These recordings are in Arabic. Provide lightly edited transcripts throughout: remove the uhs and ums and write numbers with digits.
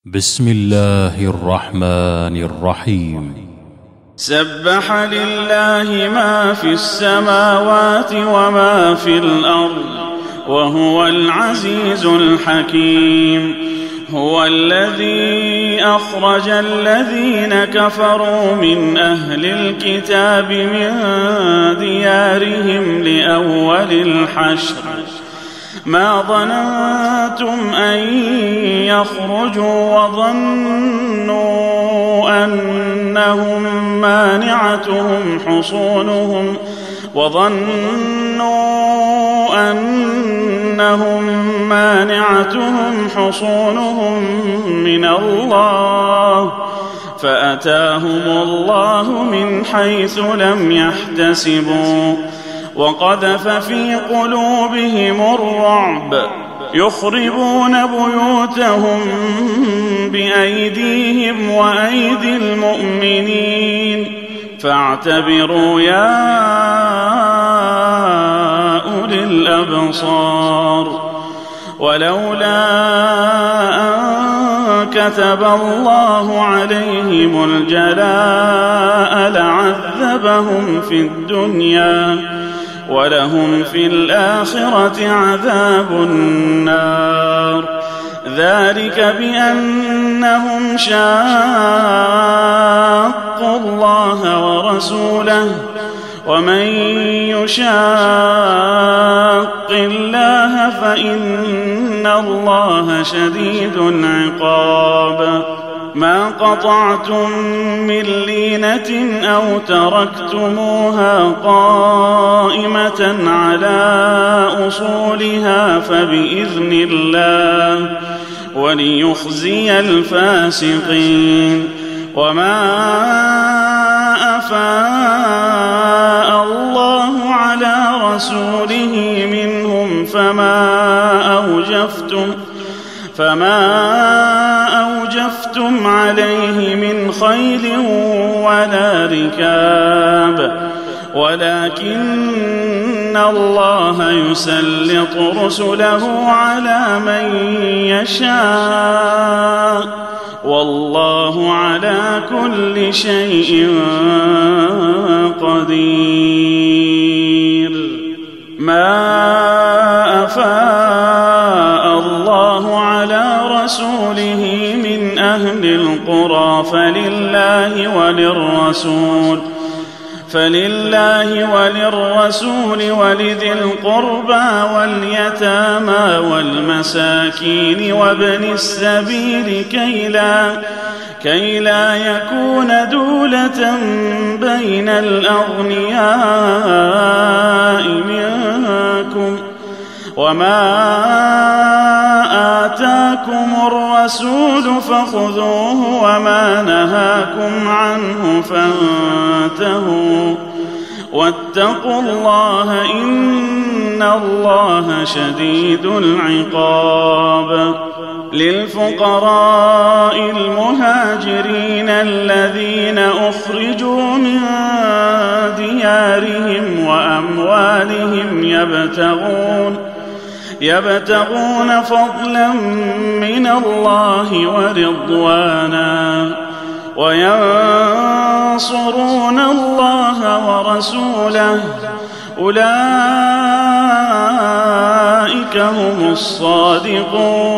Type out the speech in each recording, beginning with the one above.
بسم الله الرحمن الرحيم. سبح لله ما في السماوات وما في الأرض وهو العزيز الحكيم. هو الذي أخرج الذين كفروا من أهل الكتاب من ديارهم لأول الحشر ما ظننتم أن يخرجوا وظنوا أنهم مانعتهم حصونهم من الله فأتاهم الله من حيث لم يحتسبوا وقذف في قلوبهم الرعب يخربون بيوتهم بأيديهم وأيدي المؤمنين فاعتبروا يا أولي الأبصار. ولولا أن كتب الله عليهم الجلاء لعذبهم في الدنيا ولهم في الآخرة عذاب النار. ذلك بأنهم شاقوا الله ورسوله ومن يشاق الله فإن الله شديد العقاب. ما قطعتم من لينة أو تركتموها قائمة على أصولها فبإذن الله وليخزي الفاسقين. وما أفاء الله على رسوله منهم فما أوجفتم عليه من خيل ولا ركاب ولكن الله يسلط رسله على من يشاء والله على كل شيء قدير. ما أفاء الله على رسوله من أهل القرى فلله وللرسول ولذي القربى واليتامى والمساكين وابن السبيل كي لا يكون دولة بين الأغنياء منكم. وما آتاكم الرسول فخذوه وما نهاكم عنه فانتهوا واتقوا الله إن الله شديد العقاب. للفقراء المهاجرين الذين أخرجوا من ديارهم وأموالهم يبتغون فضلا من الله ورضوانا وينصرون الله ورسوله أولئك هم الصادقون.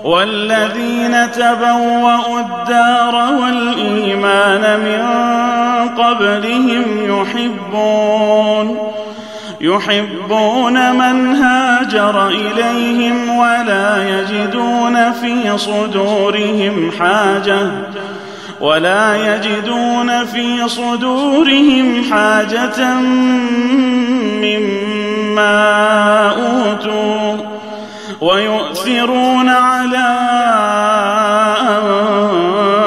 والذين تبوأوا الدار والإيمان من قبلهم يحبون من هاجر إليهم ولا يجدون في صدورهم حاجة مما أوتوا ويؤثرون على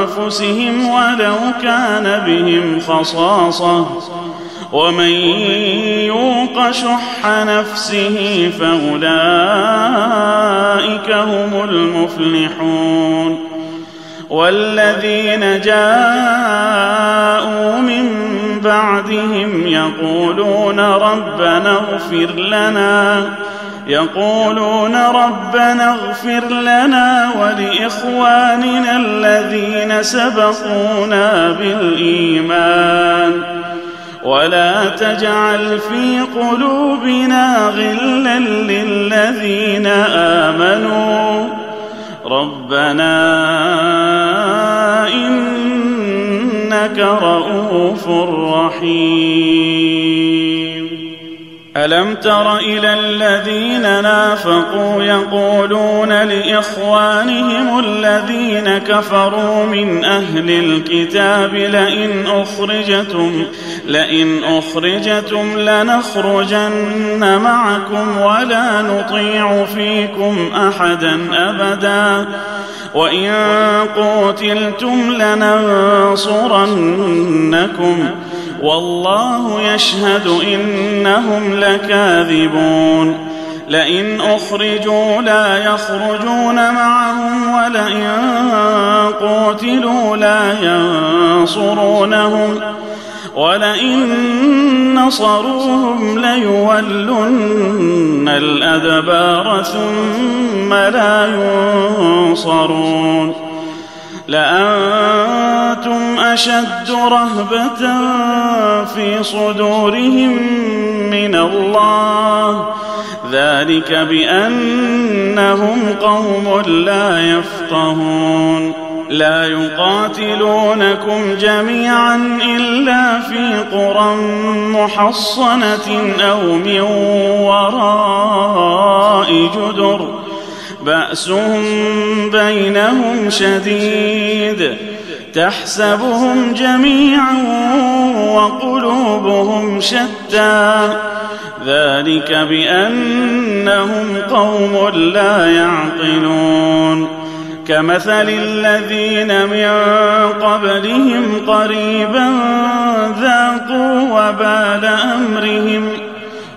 أنفسهم ولو كان بهم خصاصة ومن يوق شح نفسه فأولئك هم المفلحون. والذين جاءوا من بعدهم يقولون ربنا اغفر لنا يقولون ربنا اغفر لنا ولإخواننا الذين سبقونا بالإيمان ولا تجعل في قلوبنا غلا للذين آمنوا ربنا إنك رؤوف رحيم. ألم تر إلى الذين نافقوا يقولون لإخوانهم الذين كفروا من أهل الكتاب لئن أخرجتم لنخرجن معكم ولا نطيع فيكم أحدا أبدا وإن قتلتم لننصرنكم والله يشهد إنهم لكاذبون. لئن أخرجوا لا يخرجون معهم ولئن قتلوا لا ينصرونهم ولئن نصروهم ليولن الأدبار ثم لا ينصرون. لأنتم أشد رهبة في صدورهم من الله ذلك بأنهم قوم لا يفقهون. لا يقاتلونكم جميعا إلا في قرى محصنة أو من وراء جدر بأسهم بينهم شديد تحسبهم جميعا وقلوبهم شتى ذلك بأنهم قوم لا يعقلون. كمثل الذين من قبلهم قريبا ذاقوا وبال أمرهم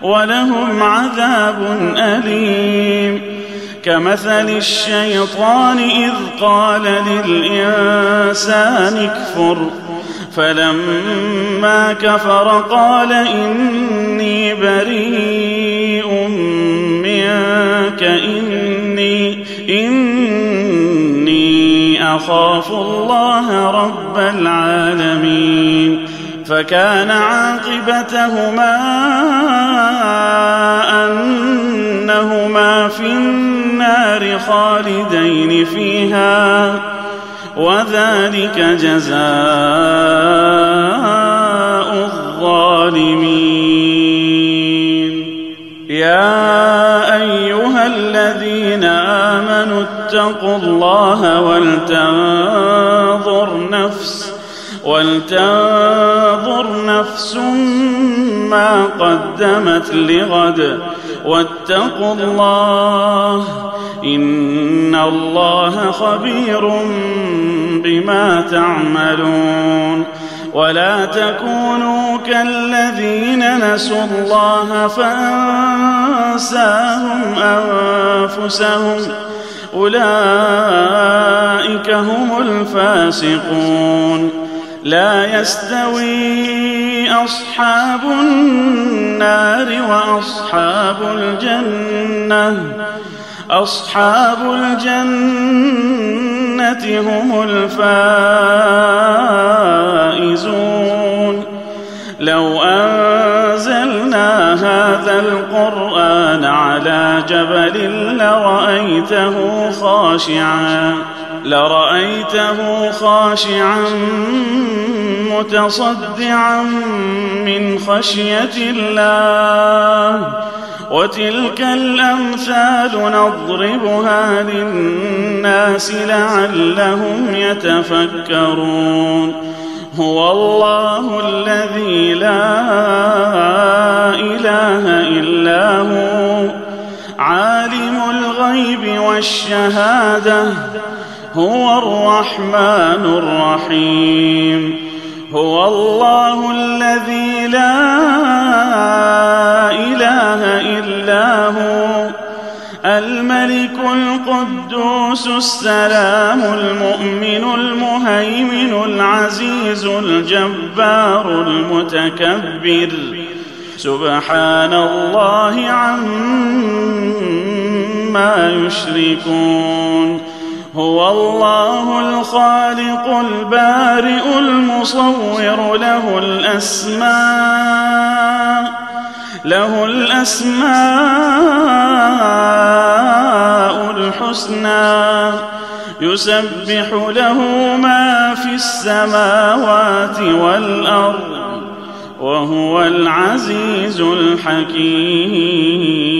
ولهم عذاب أليم. كمثل الشيطان إذ قال للإنسان اكفر فلما كفر قال إني بريء منك إني أخاف الله رب العالمين. فكان عاقبتهما أنهما في النار خالدين فيها وذلك جزاء الظالمين. يا أيها الذين آمنوا اتقوا الله ولتنظر نفس ما قدمت لغد واتقوا الله إن الله خبير بما تعملون. ولا تكونوا كالذين نسوا الله فأنساهم أنفسهم أولئك هم الفاسقون. لا يستوي أصحاب النار وأصحاب الجنة هم الفائزون. لو أنزلنا هذا القرآن على جبل لرأيته خاشعا متصدعا من خشية الله. وتلك الأمثال نضربها للناس لعلهم يتفكرون. هو الله الذي لا إله إلا هو عالم الغيب والشهادة هو الرحمن الرحيم. هو الله الذي لا إله إلا هو الملك القدوس السلام المؤمن المهيمن العزيز الجبار المتكبر سبحان الله عما يشركون. هو الله الخالق البارئ المصور، له الأسماء الحسنى، يسبح له ما في السماوات والأرض، وهو العزيز الحكيم.